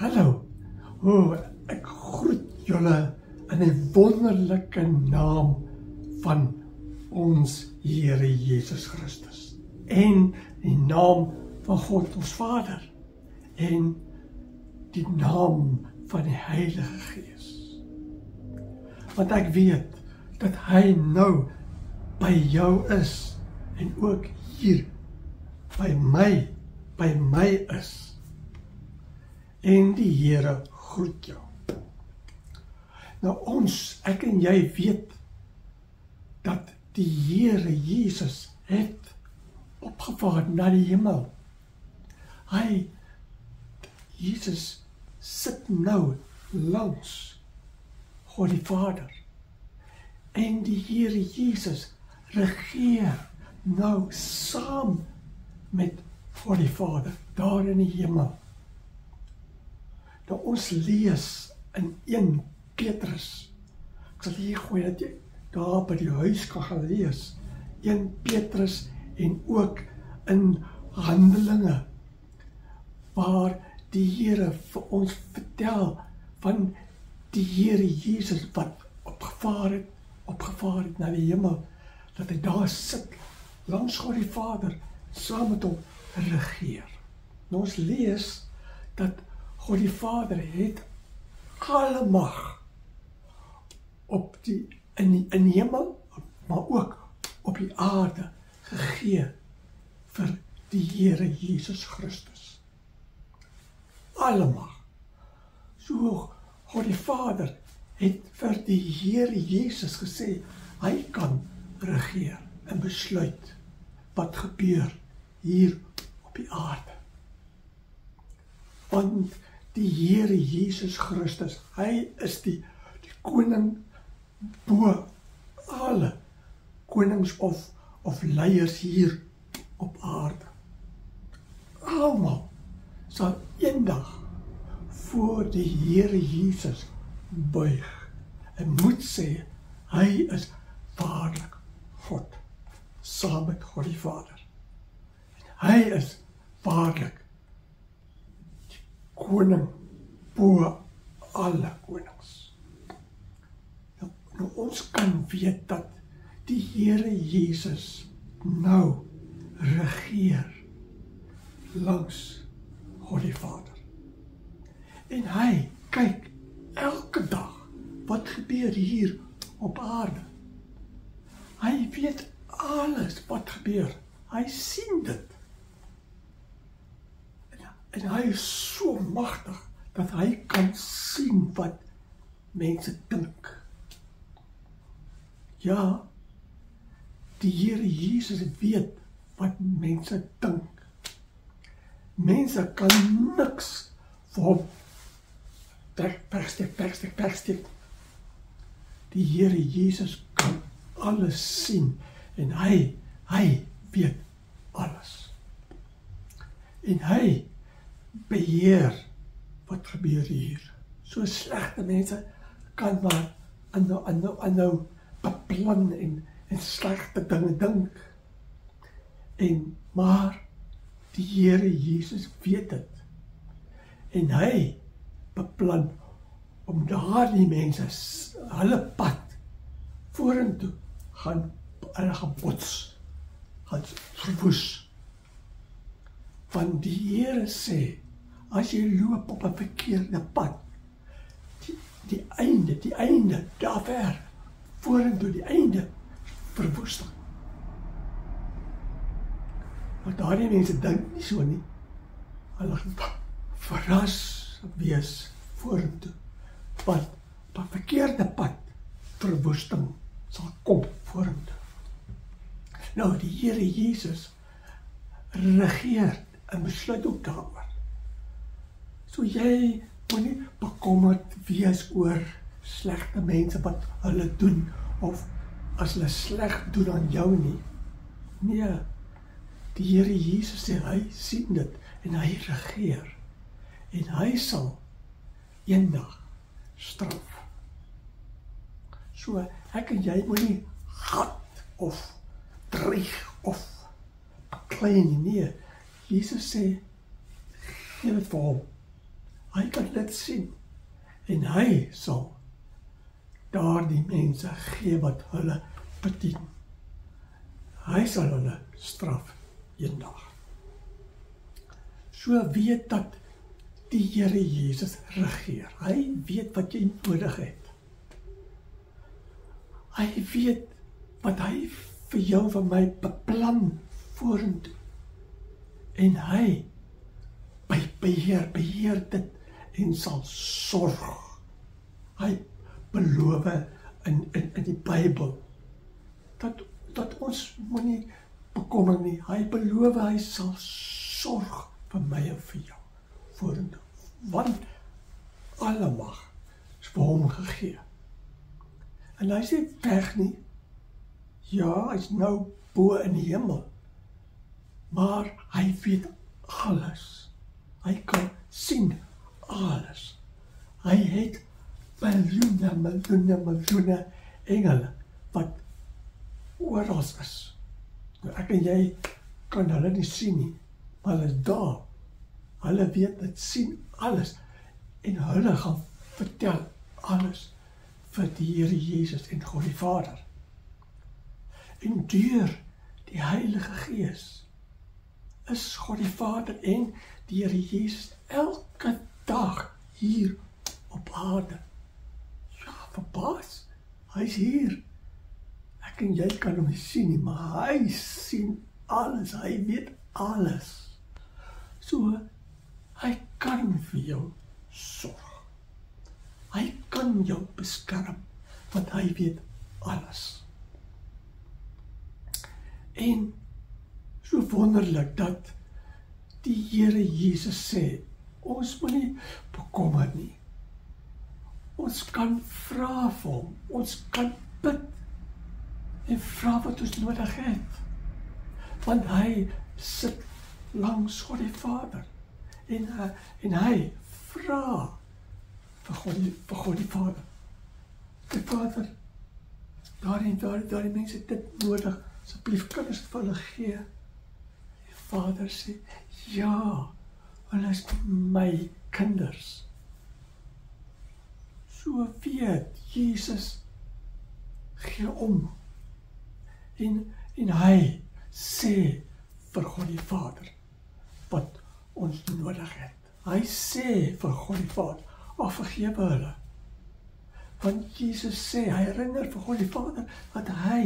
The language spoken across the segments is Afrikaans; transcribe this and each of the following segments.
Hallo, ek groet julle in die wonderlike naam van ons Here Jesus Christus en die naam van God ons Vader en die naam van die Heilige Gees. Want ek weet dat hy nou by jou is en ook hier by my is. En die Here groet jou. Nou ek en jy weet dat die Here Jesus het opgevaar na die hemel. Jesus sit nou langs God die Vader. En die Here Jesus regeer nou saam met God die Vader daar in die hemel. Nou ons lees in 1 Petrus. Ek sal hier gooi dat jy daar by die huis kan gaan lees. 1 Petrus en ook in Handelinge waar die Here vir ons vertel van die Here Jesus wat opgevaar het na die hemel, dat hy daar sit langs God die Vader saam met hom regeer. Nou ons lees dat God die Vader het alle mag in die hemel, maar ook op die aarde gegee vir die Here Jesus Christus. Alle mag. So God die Vader het vir die Here Jesus gesê, hy kan regeer en besluit wat gebeur hier op die aarde. Want die Here Jesus Christus, hy is die koning bo alle konings of leiers hier op aarde. Almal sal eendag voor die Here Jesus buig en moet sê, hy is waarlik God, saam met God die Vader. Hy is waarlik die koning bo alle konings. Nou ons kan weet dat die Here Jesus nou regeer langs God die Vader. En hy kyk elke dag wat gebeur hier op aarde. Hy weet alles wat gebeur. Hy sien dit. En hy is so magtig dat hy kan sien wat mense dink. Ja, die Here Jesus weet wat mense dink. Mense kan niks vir hom wegstek. Die Here Jesus kan alles sien en hy weet alles. En hy beheer wat gebeur hier. So slegte mense kan maar aanhou beplan en slegte dinge dink. Maar die Here Jesus weet dit. En hy beplan om daardie mense, hulle pad vorentoe gaan bots, gaan verwoes. Want die Here sê, as jy loop op 'n verkeerde pad, die einde, daar ver, vorentoe die einde, verwoesting. Maar daardie mense dink nie so nie. Hulle gaan verras wees vorentoe. Want op 'n verkeerde pad, verwoesting sal kom vorentoe. Nou, die Here Jesus regeer en besluit ook daaroor. So jy moet nie bekommerd wees oor slegte mense wat hulle doen, of as hulle sleg doen aan jou nie. Nee, die Here Jesus sê, hy sien dit, en hy regeer. En hy sal eendag straf. So, ek en jy moet nie gat of dreig of beklei nie. Nee, Jesus sê, gee dit vir hom. Hy kan dit sien. En hy sal daardie mense gee wat hulle bedien. Hy sal hulle straf eendag. So weet dat die Here Jesus regeer. Hy weet wat jy nodig het. Hy weet wat hy vir jou en my beplan vorentoe. En hy beheer dit en sal sorg. Hy beloof in die Bybel dat ons moenie bekommer nie. Hy beloof hy sal sorg vir my en vir jou vorentoe. Want alle mag is vir hom gegee. En hy sê weg nie. Ja, hy is nou bo in die hemel. Maar hy weet alles. Hy kan sien alles. Hy het miljoene engele wat oral is. Nou ek en jy kan hulle nie sien nie, maar hulle is daar. Hulle weet, dit sien alles. En hulle gaan vertel alles vir die Here Jesus en God die Vader. En deur die Heilige Gees is God die Vader en die Here Jesus elke dag hier op aarde. Ja, verbaas, hy is hier. Ek en jy kan hom nie sien nie, maar hy sien alles, hy weet alles. So, hy kan vir jou sorg. Hy kan jou beskerm, want hy weet alles. En so wonderlik dat die Here Jesus sê, ons moet nie bekommer nie. Ons kan vra vir hom, ons kan bid en vra wat ons nodig het. Want hy sit langs God die Vader en hy vra vir God die Vader. Die Vader, daar die mense dit nodig, asseblief kan ons vir hulle gee. Die Vader sê, ja, hulle is my kinders. So weet Jesus gee om. En hy sê vir God die Vader wat ons nodig het. Hy sê vir God die Vader, vergewe hulle. Want Jesus sê, hy herinner vir God die Vader dat hy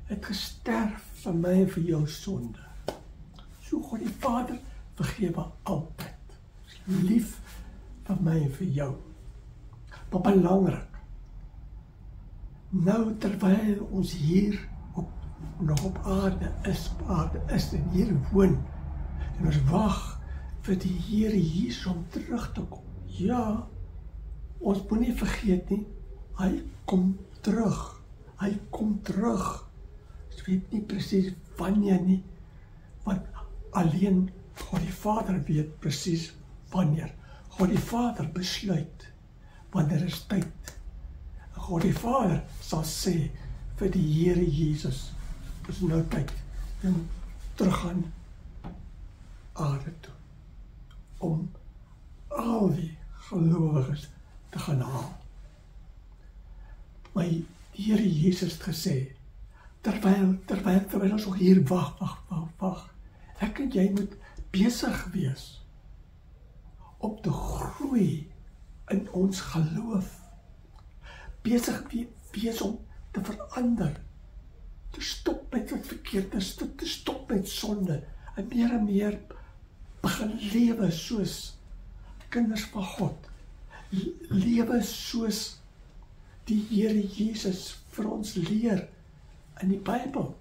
het gesterf vir my en vir jou sonde. So God die Vader vergewe altyd. Lief vir my en vir jou. Maar belangrik, nou terwyl ons hier nog op aarde is en hier woon, en ons wag vir die Here Jesus om terug te kom. Ja, ons moet nie vergeet nie, hy kom terug. Hy kom terug. Ons weet nie presies wanneer nie, want alleen God die Vader weet presies wanneer. God die Vader besluit wanneer is tyd. God die Vader sal sê vir die Here Jesus, is nou tyd, en terug gaan aarde toe, om al die gelowiges te gaan haal. Maar die Here Jesus het gesê, terwyl ons nog hier wag, ek en jy moet besig wees om te groei in ons geloof, besig wees om te verander, te stop met wat verkeerd is, te stop met sonde, en meer begin lewe soos kinders van God, lewe soos die Here Jesus vir ons leer in die Bybel.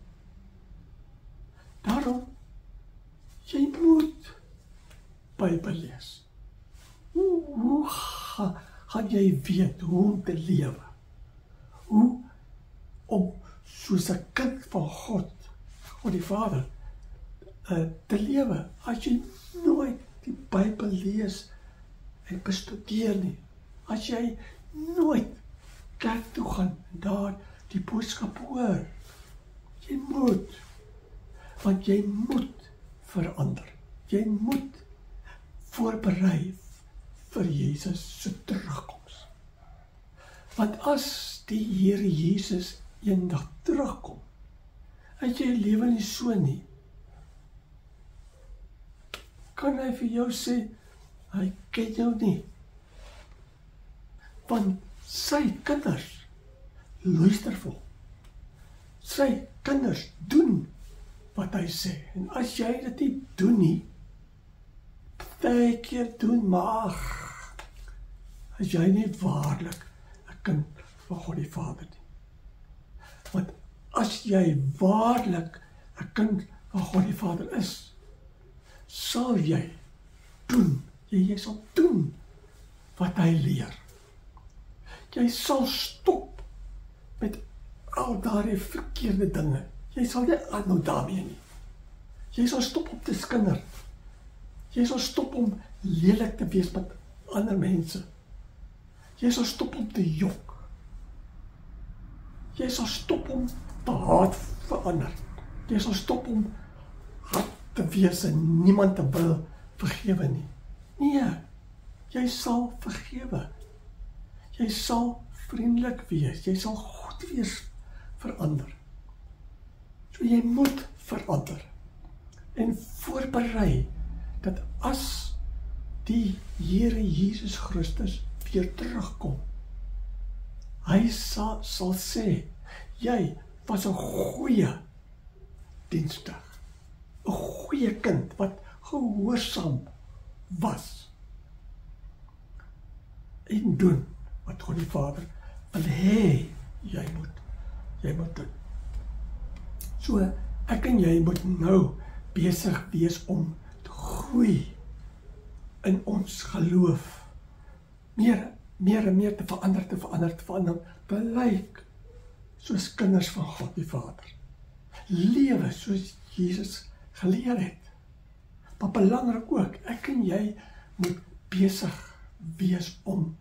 Daarom, jy moet Bybel lees. Hoe gaan jy weet hoe om te lewe? Hoe om soos 'n kind van God die Vader, te lewe, as jy nooit die Bybel lees en bestudeer nie, as jy nooit kerk toe gaan en daar die boodskap hoor, jy moet, want jy moet verander, jy moet voorberei vir Jesus se terugkoms. Want as die Here Jesus eendag terugkom, as jy lewe nie so nie, kan hy vir jou sê, hy ken jou nie. Want sy kinders luister vir hom. Sy kinders doen wat hy sê. En as jy dit nie doen nie, baie keer doen, maar as jy nie waarlik 'n kind van God die Vader nie. Want as jy waarlik 'n kind van God die Vader is, sal jy doen, jy sal doen wat hy leer. Jy sal stop met al daardie verkeerde dinge. Jy sal nie aanhou daarmee nie. Jy sal stop om te skinder. Jy sal stop om lelik te wees met ander mense. Jy sal stop om te jok. Jy sal stop om te haat vir ander. Jy sal stop om hard te wees en niemand te wil vergewe nie. Nee, jy sal vergewe. Jy sal vriendelik wees. Jy sal goed wees vir ander. So jy moet verander en voorberei dat as die Here Jesus Christus weer terugkom, hy sal sê, jy was 'n goeie dienstig, 'n goeie kind wat gehoorsaam was en doen wat God die Vader wil hê jy moet doen. So ek en jy moet nou besig wees om te groei in ons geloof, meer en meer te verander, belyk soos kinders van God die Vader, lewe soos Jesus geleer het. Maar belangrik ook, ek en jy moet besig wees om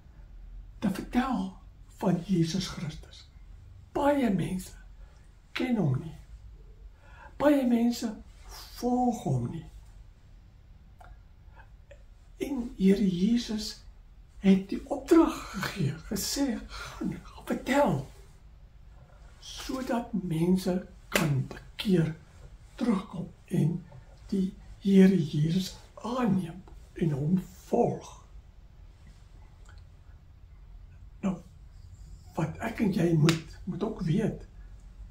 te vertel van Jesus Christus. Baie mense ken hom nie. Baie mense volg hom nie. En Here Jesus het die opdrag gegee, gesê, gaan vertel, sodat mense kan bekeer, terugkom en die Here Jesus aanneem en hom volg. Nou, wat ek en jy moet ook weet,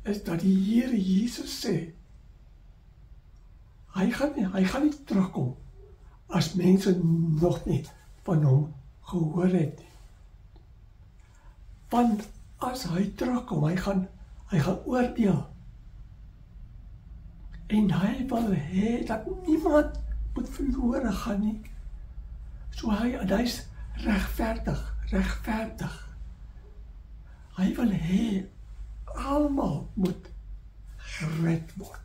is dat die Here Jesus sê, hy gaan nie terugkom as mense nog nie van hom gehoor het nie. Want as hy terugkom, hy gaan oordeel. En hy wil hê dat niemand moet verlore gaan nie. So hy's regverdig. Hy wil hê almal moet gered word.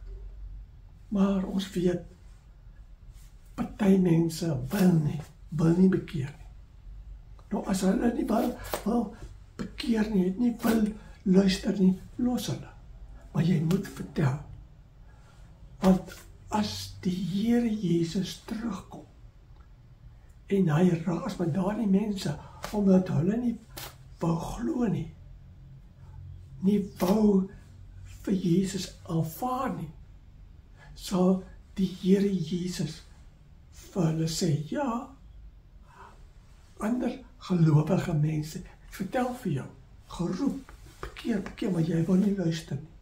Maar ons weet, party mense wil nie bekeer nie. Nou as hulle nie wil bekeer nie, het nie wil luister nie, los hulle. Maar jy moet vertel. Want as die Here Jesus terugkom, en hy raas met daardie mense, omdat hulle nie wou glo nie wou vir Jesus aanvaar nie, sal die Here Jesus vir hulle sê, ja, ander gelowige mense, ek vertel vir jou, geroep, bekeer, maar jy wil nie luister nie.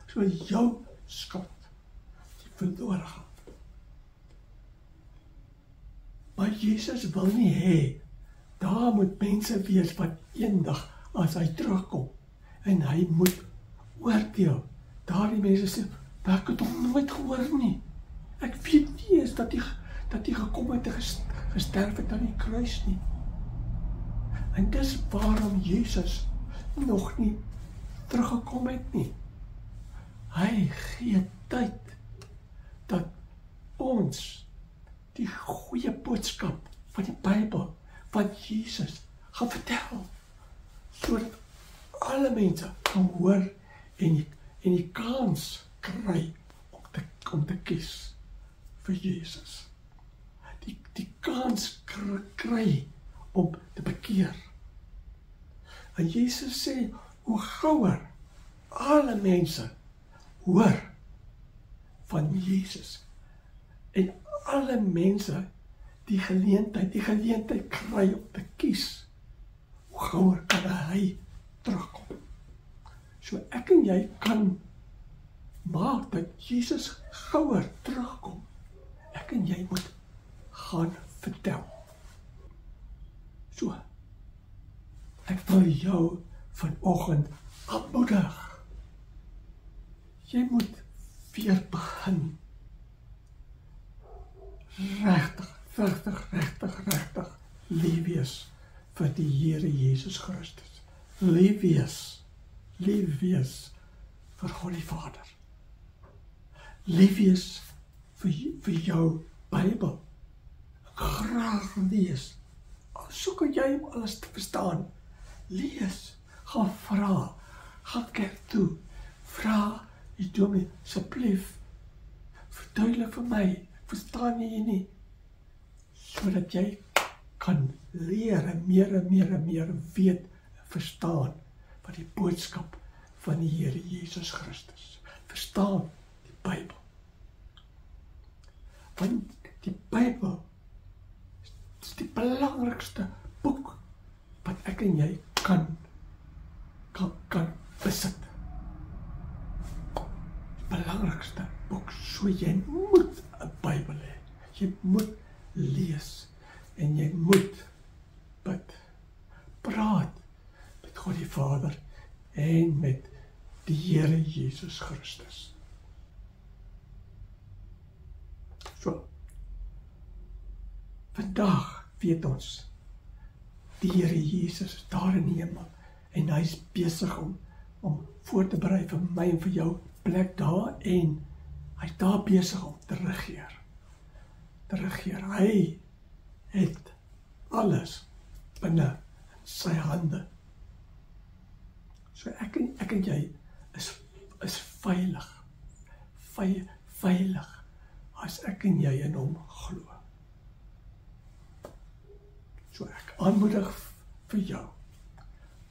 So jou skuld, die verlore gaan. Maar Jesus wil nie hê, daar moet mense wees wat eendag, as hy terugkom, en hy moet oordeel. Daardie mense sê, ek het hom nooit gehoor nie. Ek weet nie eens dat hy gekom het en gesterf het aan die kruis nie. En dis waarom Jesus nog nie teruggekom het nie. Hy gee tyd dat ons die goeie boodskap van die Bybel, van Jesus, gaan vertel, sodat alle mense kan hoor en die kans kry om te kies vir Jesus. Die kans kry om te bekeer. En Jesus sê, hoe gouer alle mense hoor van Jesus, en alle mense die geleentheid kry om te kies, hoe gouer kan hy terugkom. So ek en jy kan maak dat Jesus gouer terugkom. Ek en jy moet gaan vertel. So, ek wil jou vanoggend aanmoedig. Jy moet weer begin. Regtig lief wees vir die Here Jesus Christus. Lief wees vir God die Vader. Lief wees vir jou Bybel. Graag lees. Al soek jy om alles te verstaan. Lees, gaan vra, gaan kerk toe. Vra die dominee, asseblief, verduidelik vir my, verstaan jy nie? Sodat jy kan leer en meer weet en verstaan van die boodskap van die Here Jesus Christus. Verstaan die Bybel. Want die Bybel is die belangrikste boek wat ek en jy kan besit. Die belangrikste boek, so jy moet 'n Bybel hê. Jy moet lees en jy moet bid. Praat met God die Vader en met die Here Jesus Christus. So, vandag weet ons, die Here Jesus is daar in die hemel en hy is besig om voor te berei vir my en vir jou plek daar, en hy is daar besig om te regeer. Hy het alles binne in sy hande. So ek en jy is veilig as ek en jy in hom glo. So ek aanmoedig vir jou,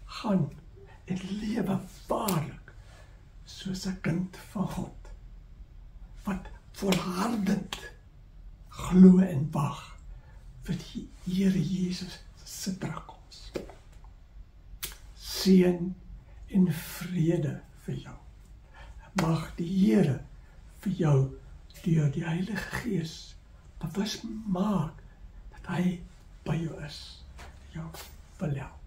gaan en lewe waarlik soos 'n kind van God, wat volhardend glo en wag vir die Here Jesus se terugkoms. Seën en vrede vir jou. Mag die Here vir jou deur die Heilige Gees bewus maak dat hy by jou is, jou wil help.